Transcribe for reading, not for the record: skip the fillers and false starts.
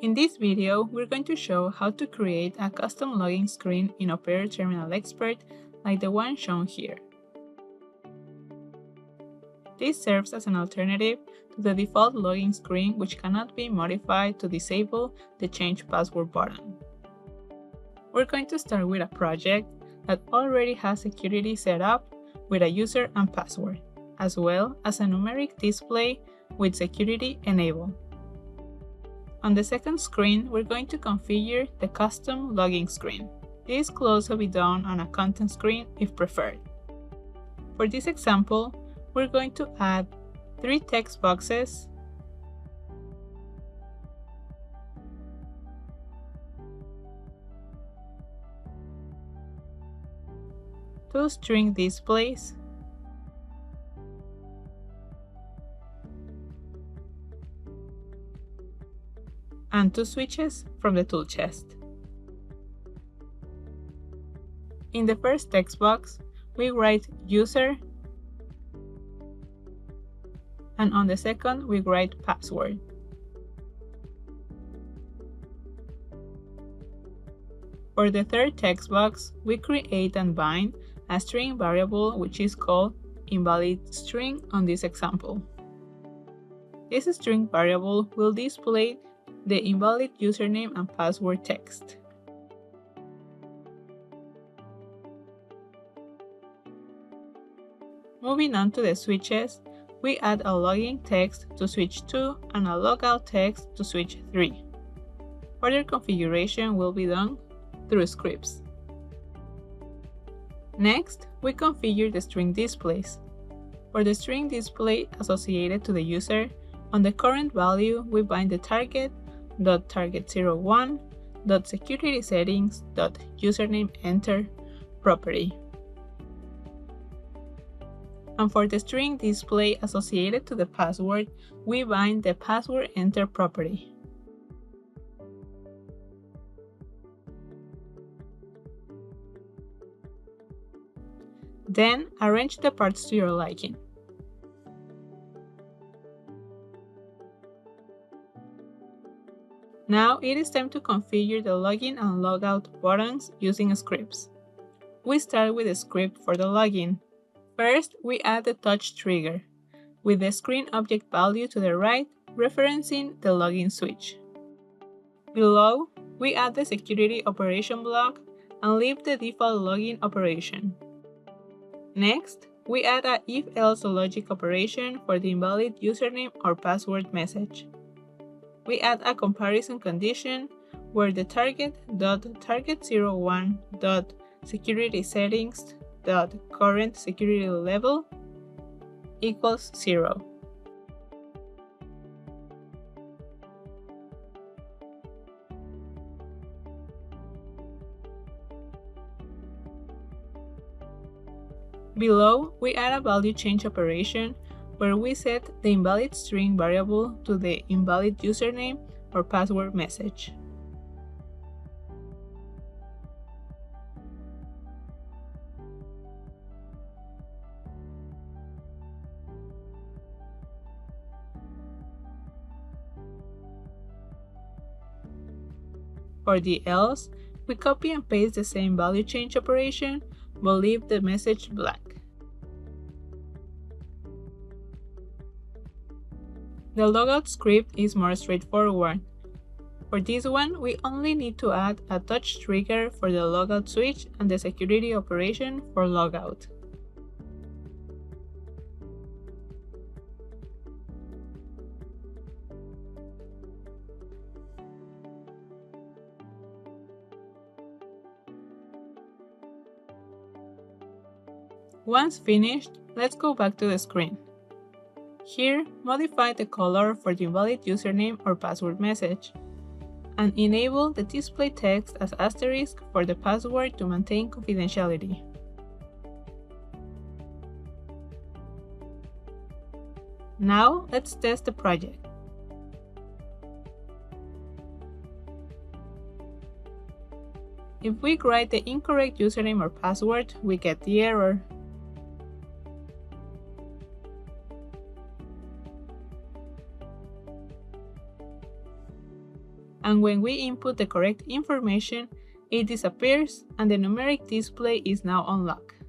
In this video, we're going to show how to create a custom login screen in Operator Terminal Expert like the one shown here. This serves as an alternative to the default login screen, which cannot be modified to disable the Change Password button. We're going to start with a project that already has security set up with a user and password, as well as a numeric display with security enabled. On the second screen, we're going to configure the custom login screen. This could also be done on a content screen if preferred. For this example, we're going to add 3 text boxes, two string displays, and 2 switches from the tool chest. In the first text box, we write user, and on the second, we write password. For the third text box, we create and bind a string variable which is called invalid string on this example. This string variable will display the invalid username and password text. Moving on to the switches, we add a login text to switch 2 and a logout text to switch 3. Further configuration will be done through scripts. Next, we configure the string displays. For the string display associated to the user, on the current value we bind the target.target01.securitysettings.username-enter property. And for the string display associated to the password, we bind the password enter property. Then arrange the parts to your liking. Now it is time to configure the login and logout buttons using scripts. We start with a script for the login. First, we add the touch trigger, with the screen object value to the right, referencing the login switch. Below, we add the security operation block and leave the default login operation. Next, we add a if-else logic operation for the invalid username or password message. We add a comparison condition where the target.target01.securitysettings.current security level equals 0. Below, we add a value change operation where we set the invalid string variable to the invalid username or password message. For the else, we copy and paste the same value change operation, but leave the message blank. The logout script is more straightforward. For this one, we only need to add a touch trigger for the logout switch and the security operation for logout. Once finished, let's go back to the screen. Here, modify the color for the invalid username or password message, and enable the display text as asterisk for the password to maintain confidentiality. Now, let's test the project. If we write the incorrect username or password, we get the error. and when we input the correct information, it disappears and the numeric display is now unlocked.